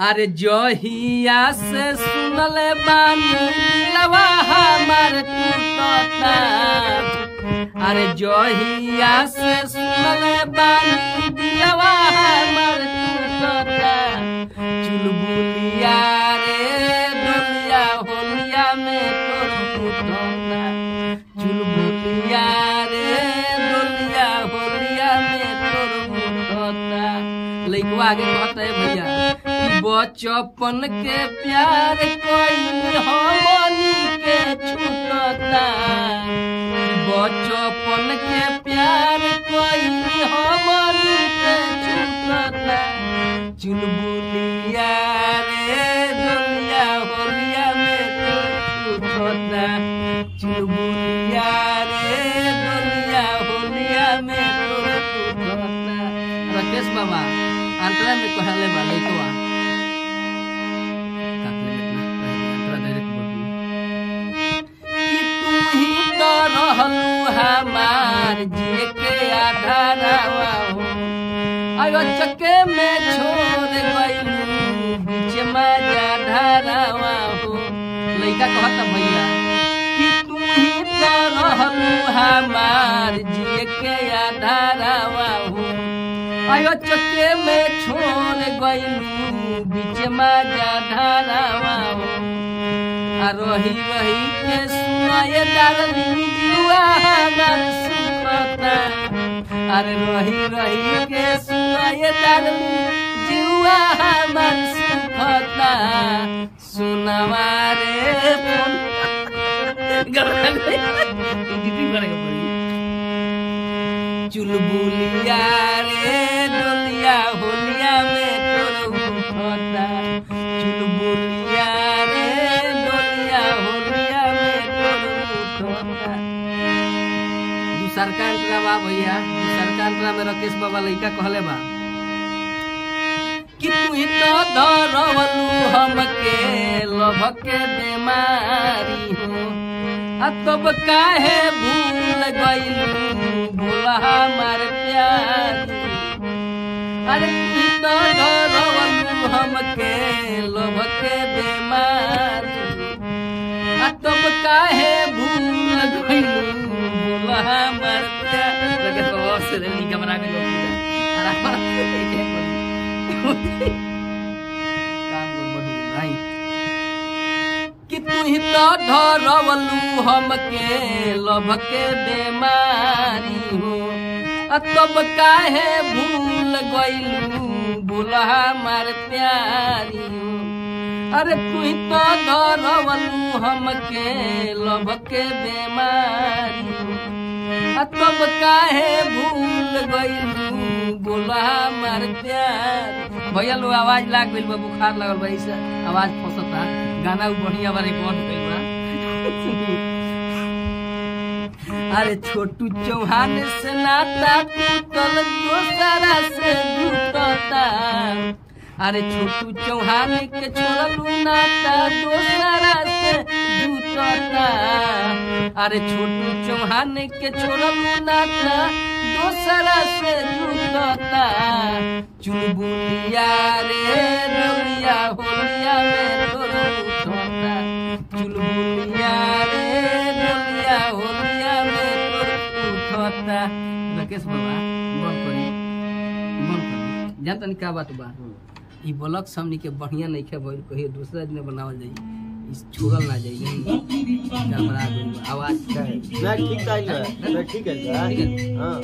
अरे जहिया से सुनले बानी दिलवा हमार टूटता। अरे जहिया से सुनले बानी दिलवा हमार टूटता। चुलबुलिया रे डोलिया होलिया में तोर टूटता। चुलबुलिया रे डोलिया होलिया में तोर टूटता। लइकवा आगे कहता है भैया बचपन के प्यार कोई हमनी के छूटता। बचपन के प्यार कोई हमनी के छूटता। चुलबुलिया रे डोलिया होलिया में तोर टूटता। चुलबुलिया रे डोलिया होलिया में तोर टूटता। राकेश बाबा अंतरा में कहले बा लइकवा हमार जिए के आधारवा हो। आयो चक्के में छोड़ गइलू बीच में धारावा हो। लइका कहता भैया कि तू ही तो रहलू हमार जिए के आधारवा हो। आयो चक्के में छोड़ गइलू बीच में धारावा हो। रही रही के सुनाए डार्लिंग जीवा हमार सुखता। अरे रही रही के सुनाए डार्लिंग जीवा हमार सुखता। सुनवा रे फोन चुलबुलिया रे डोलिया होलिया में तोर उठता। चुलबुलिया रे सरकार बा भैया सरकार में राकेश बाबा लइका कहले बा कि तू ही तो धरवलू हमके लभ के बीमारी हो। तब काहे भूल गइलू भूला हमार प्यार। अरे तू ही तो धरवलू हमके लभ के बीमारी। तब काहे भूल गइलू हमार प्यार। लगे तो और से रेली कैमरा के लोग आराम से देखे काम कर बढ़ू भाई कि तू ही तो धरवलू हमके लभ के बीमारी हो। तब काहे भूल गइलू भूला हमार प्यारी हो। अरे तू ही तो धरवलू हमके लभ के बीमारी हो। तब काहे भूल गइलू बोला हमार प्यार। भैया लोग आवाज लाग गइल बा बुखार लगल बा ऐसे आवाज फंसता। गाना बढ़िया बारे कौन गइल बा। अरे छोटू चौहान से नाता टूटल दोसरा से जुटता। अरे छोटू चौहान के छोड़लू नाता दोसरा से जुटता। अरे छोटू चौहान के छोड़लू नाता दोसरा से जुटता। चुलबुलिया रे डोलिया होलिया में तोर उठता। चुलबुलिया रे डोलिया होलिया में तोर उठता। राकेश बाबा मन करी जानता नहीं क्या बात बा। ई ब्लॉक हमनी के बढ़िया नहीं खे भइल कहियो दूसरा दिन बनावल जाई। इस छोड़ल ना जाई गड़बड़ा आवाज ठीक है। हां